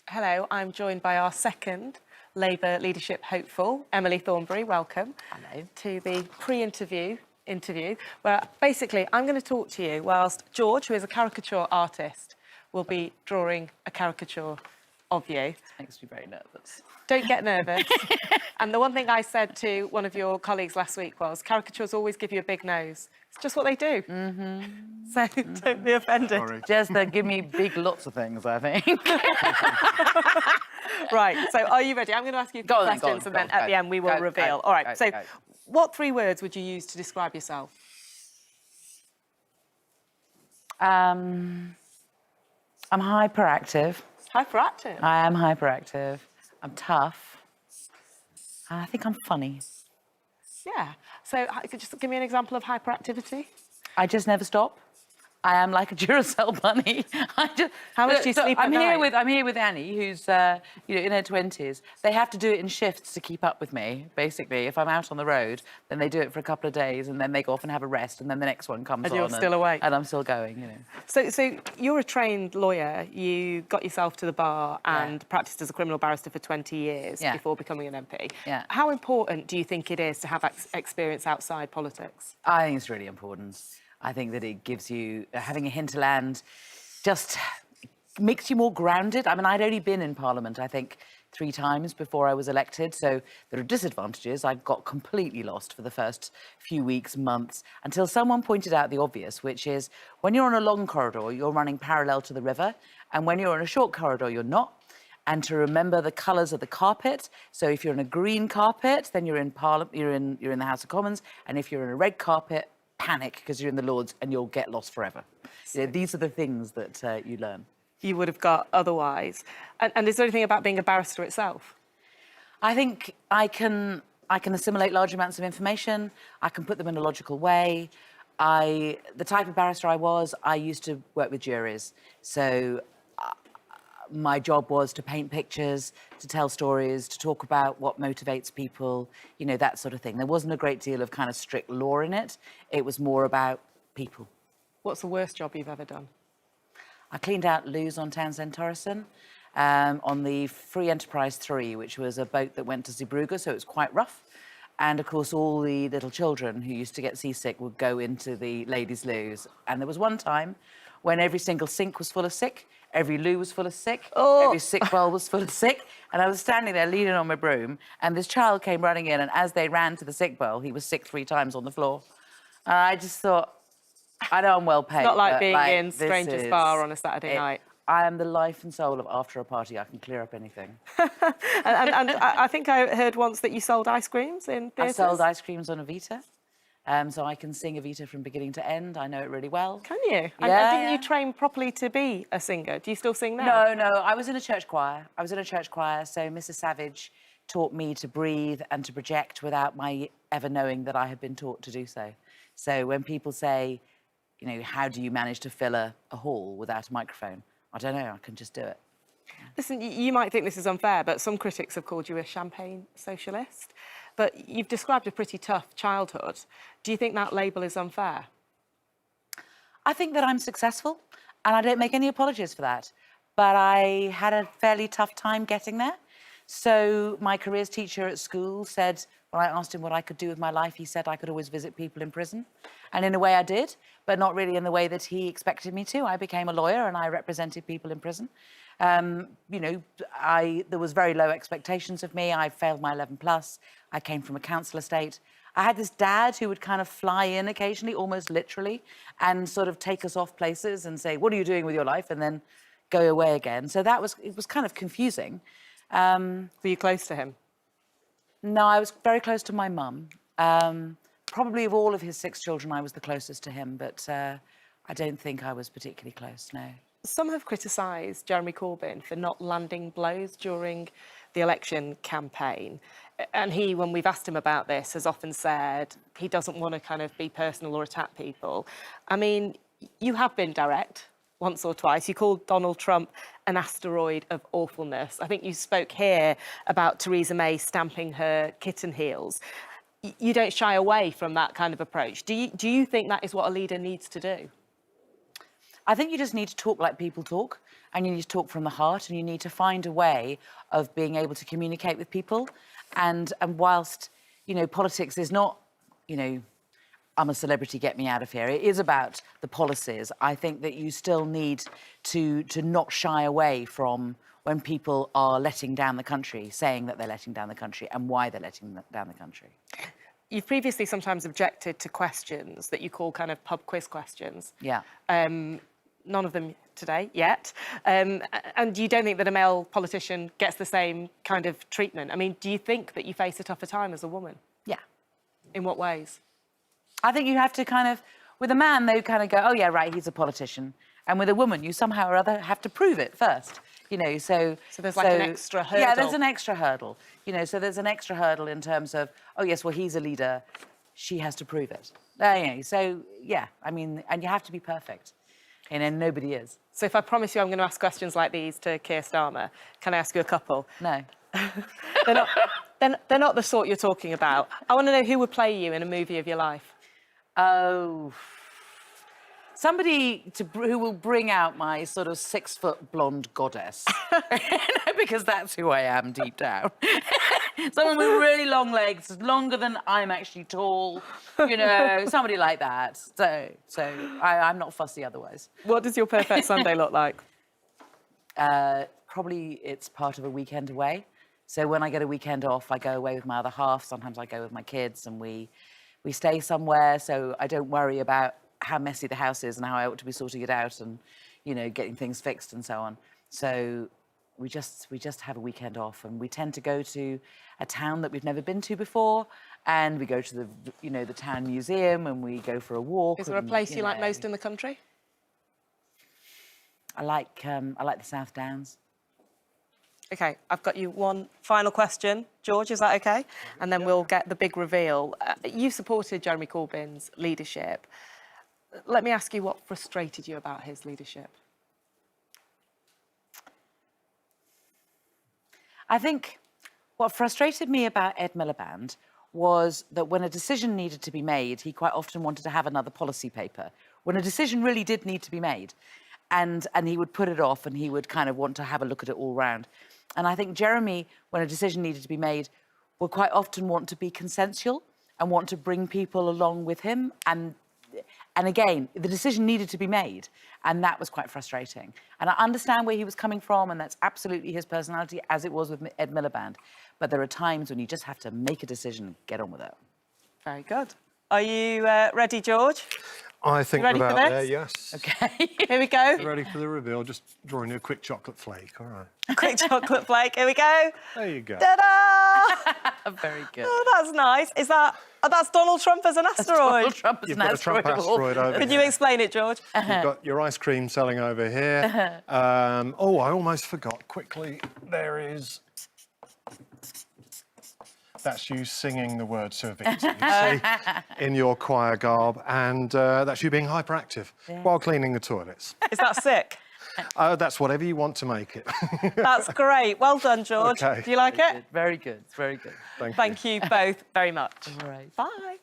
Hello, I'm joined by our second Labour leadership hopeful, Emily Thornberry. Welcome. Hello. To the pre-interview where basically I'm going to talk to you whilst George, who is a caricature artist, will be drawing a caricature of you. Makes me very nervous. Don't get nervous. And the one thing I said to one of your colleagues last week was caricatures always give you a big nose. It's just what they do. So don't be offended. Sorry. Just give me big lots of things, I think. Right, so are you ready? I'm going to ask you a few questions and then at the end we will reveal. All right, so what 3 words would you use to describe yourself? I'm hyperactive. Hyperactive? I am hyperactive. I'm tough. I think I'm funny. Yeah. So could you just give me an example of hyperactivity? I just never stop. I am like a Duracell bunny. How much do you sleep at night? I'm here with Annie, who's in her 20s. They have to do it in shifts to keep up with me. Basically, if I'm out on the road, then they do it for a couple of days, and then they go off and have a rest, and then the next one comes on. And you're still awake. And I'm still going. So you're a trained lawyer. You got yourself to the bar and practiced as a criminal barrister for 20 years before becoming an MP. Yeah. How important do you think it is to have experience outside politics? I think it's really important. I think that it gives you, having a hinterland just makes you more grounded. I mean, I'd only been in Parliament, I think, 3 times before I was elected, so there are disadvantages. I got completely lost for the first few weeks, months, until someone pointed out the obvious, which is when you're on a long corridor, you're running parallel to the river, and when you're on a short corridor, you're not. And to remember the colours of the carpet. So if you're in a green carpet, then you're in Parliament, you're in the House of Commons, and if you're in a red carpet, panic because you're in the Lords and you'll get lost forever. These are the things that you learn. You would have got otherwise. And is there anything about being a barrister itself? I think I can assimilate large amounts of information. I can put them in a logical way. The type of barrister I used to work with juries. So my job was to paint pictures, to tell stories, to talk about what motivates people, that sort of thing. There wasn't a great deal of kind of strict law in it. It was more about people. What's the worst job you've ever done? I cleaned out loos on Townsend Torreston on the Free Enterprise 3, which was a boat that went to Zeebrugge, so it was quite rough. And, of course, all the little children who used to get seasick would go into the ladies' loos. And there was one time when every single sink was full of sick, every loo was full of sick, every sick bowl was full of sick, and I was standing there leaning on my broom, and this child came running in, and as they ran to the sick bowl, he was sick 3 times on the floor. And I just thought, I know I'm well paid. It's not like being in Stranger's Bar on a Saturday night. I am the life and soul of after a party. I can clear up anything. and I think I heard once that you sold ice creams in theatres. I sold ice creams on Evita. So I can sing Evita from beginning to end. I know it really well. Can you? Yeah. And didn't you train properly to be a singer? Do you still sing now? No. I was in a church choir. So Mrs. Savage taught me to breathe and to project without my ever knowing that I had been taught to do so. So when people say, how do you manage to fill a hall without a microphone? I don't know. I can just do it. Listen, you might think this is unfair, but some critics have called you a champagne socialist. But you've described a pretty tough childhood. Do you think that label is unfair? I think that I'm successful, and I don't make any apologies for that. But I had a fairly tough time getting there. So my careers teacher at school said, when I asked him what I could do with my life, he said I could always visit people in prison. And in a way I did, but not really in the way that he expected me to. I became a lawyer and I represented people in prison. There was very low expectations of me. I failed my 11 plus. I came from a council estate. I had this dad who would kind of fly in occasionally, almost literally, and sort of take us off places and say, what are you doing with your life? And then go away again. So it was kind of confusing. Were you close to him? No, I was very close to my mum. Probably of all of his 6 children, I was the closest to him, but I don't think I was particularly close, no. Some have criticised Jeremy Corbyn for not landing blows during the election campaign. And he, when we've asked him about this, has often said he doesn't want to kind of be personal or attack people. I mean, you have been direct once or twice. You called Donald Trump an asteroid of awfulness. I think you spoke here about Theresa May stamping her kitten heels. You don't shy away from that kind of approach. Do you think that is what a leader needs to do? I think you just need to talk like people talk, and you need to talk from the heart, and you need to find a way of being able to communicate with people. And whilst, you know, politics is not, you know, I'm a celebrity, get me out of here. It is about the policies. I think that you still need to not shy away from when people are letting down the country, saying that they're letting down the country and why they're letting down the country. You've previously sometimes objected to questions that you call kind of pub quiz questions. Yeah. None of them today, yet. And you don't think that a male politician gets the same kind of treatment? I mean, do you think that you face a tougher time as a woman? Yeah. In what ways? I think you have to kind of, with a man, they kind of go, oh, yeah, right, he's a politician. And with a woman, you somehow or other have to prove it first, you know, so... So there's like an extra hurdle. Yeah, there's an extra hurdle, you know, so there's an extra hurdle in terms of, oh, yes, well, he's a leader, she has to prove it. You know, so, yeah, I mean, and you have to be perfect, and nobody is. So if I promise you I'm going to ask questions like these to Keir Starmer, can I ask you a couple? No. They're not the sort you're talking about. I want to know who would play you in a movie of your life. Oh, somebody who will bring out my sort of 6-foot blonde goddess, because that's who I am deep down. Someone with really long legs, longer than I'm actually tall, you know, somebody like that. So I'm not fussy otherwise. What does your perfect Sunday look like? Probably it's part of a weekend away. So when I get a weekend off, I go away with my other half. Sometimes I go with my kids and we stay somewhere, so I don't worry about how messy the house is and how I ought to be sorting it out and, you know, getting things fixed and so on. So we just have a weekend off, and we tend to go to a town that we've never been to before, and we go to the, you know, the town museum, and we go for a walk. Is there a place you like most in the country? I like the South Downs. OK, I've got you one final question. George, is that OK? And then we'll get the big reveal. You supported Jeremy Corbyn's leadership. Let me ask you what frustrated you about his leadership. I think what frustrated me about Ed Miliband was that when a decision needed to be made, he quite often wanted to have another policy paper. When a decision really did need to be made, and he would put it off, and he would kind of want to have a look at it all round. And I think Jeremy, when a decision needed to be made, would quite often want to be consensual and want to bring people along with him. And again, the decision needed to be made, and that was quite frustrating. And I understand where he was coming from, and that's absolutely his personality, as it was with Ed Miliband. But there are times when you just have to make a decision and get on with it. Very good. Are you ready, George? I think ready we're for about this? there, yes. Okay. Here we go. Ready for the reveal, just drawing you a quick chocolate flake, all right. Quick chocolate flake. Here we go. There you go. Ta-da! Very good. Oh, that's nice. Is that... Oh, that's Donald Trump as an asteroid. Donald Trump as You've an got a Trump asteroid. asteroid over Could here. you explain it, George? You've got your ice cream selling over here. Oh, I almost forgot. Quickly, there is... That's you singing the word serviette, in your choir garb, and that's you being hyperactive while cleaning the toilets. Is that sick? That's whatever you want to make it. That's great. Well done, George. Okay. Do you like it? Very good. Very good. Thank you. Thank you both very much. All right. Bye.